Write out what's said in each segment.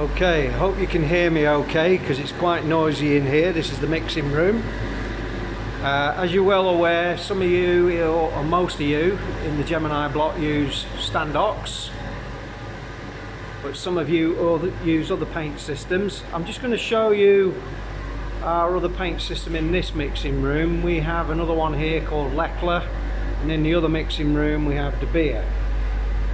Okay, hope you can hear me okay, because it's quite noisy in here. This is the mixing room. As you're well aware, some of you, or most of you, in the Gemini block use Standox, but some of you use other paint systems. I'm just going to show you our other paint system in this mixing room. We have another one here called Lekla, and in the other mixing room we have De Beer.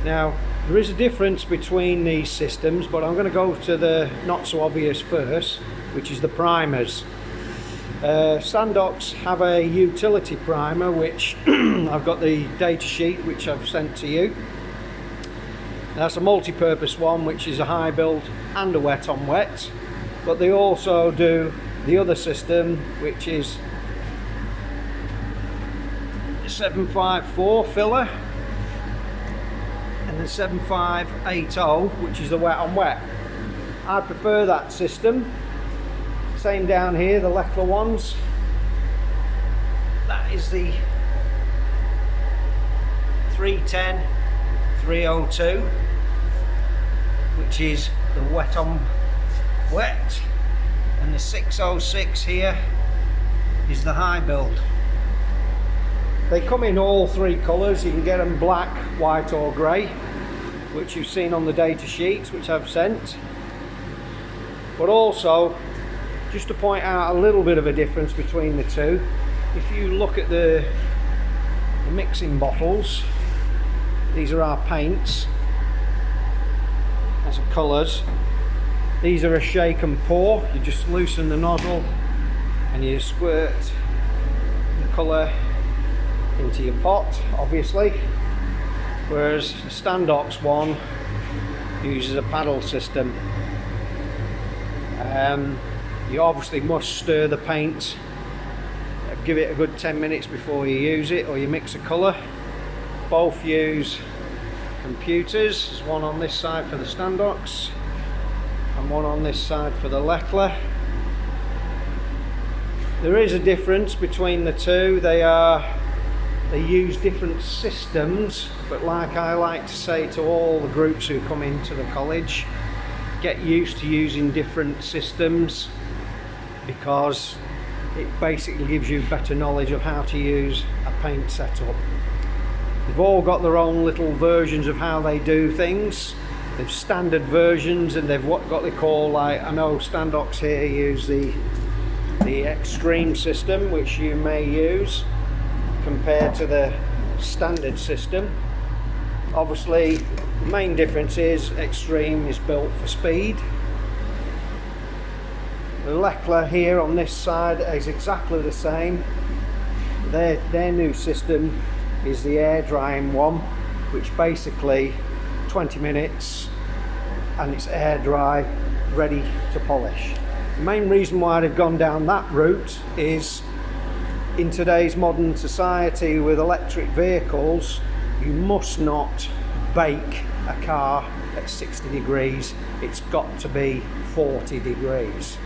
Now, there is a difference between these systems, but I'm going to go to the not so obvious first, which is the primers. Standox have a utility primer, which I've got the data sheet which I've sent to you. That's a multi-purpose one, which is a high build and a wet on wet, but they also do the other system, which is 754 filler and the 7580, which is the wet on wet. I prefer that system. Same down here, the Lekla ones. That is the 310 302, which is the wet on wet, and the 606 here is the high build. They come in all three colours. You can get them black, white or grey, which you've seen on the data sheets which I've sent. But also, just to point out a little bit of a difference between the two, if you look at the mixing bottles, these are our paints, as are colours. These are a shake and pour. You just loosen the nozzle and you squirt the colour into your pot, obviously, whereas the Standox one uses a paddle system. You obviously must stir the paint, give it a good 10 minutes before you use it, or you mix a colour. Both use computers. There's one on this side for the Standox and one on this side for the Lekla. There is a difference between the two. They use different systems, but like I like to say to all the groups who come into the college, get used to using different systems, because it basically gives you better knowledge of how to use a paint setup. They've all got their own little versions of how they do things. They've standard versions, and they've what they call, like, I know Standox here use the extreme system, which you may use compared to the standard system. Obviously, the main difference is extreme is built for speed. The Lekla here on this side is exactly the same. Their new system is the air drying one, which basically 20 minutes and it's air dry, ready to polish. The main reason why they've gone down that route is, in today's modern society with electric vehicles, you must not bake a car at 60 degrees. It's got to be 40 degrees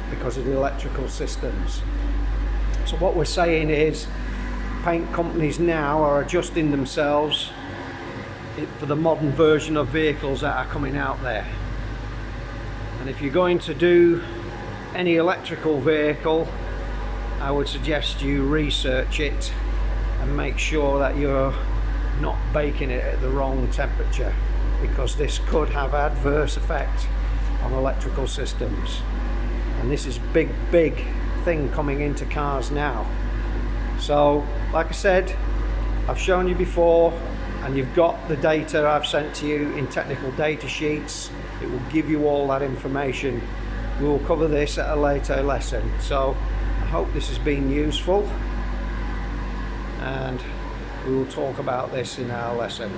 because of the electrical systems. So what we're saying is, paint companies now are adjusting themselves for the modern version of vehicles that are coming out there. And if you're going to do any electrical vehicle, I would suggest you research it and make sure that you're not baking it at the wrong temperature, because this could have adverse effect on electrical systems. And this is big thing coming into cars now. So like I said, I've shown you before, and you've got the data I've sent to you in technical data sheets. It will give you all that information. We will cover this at a later lesson. So I hope this has been useful, and we will talk about this in our lesson.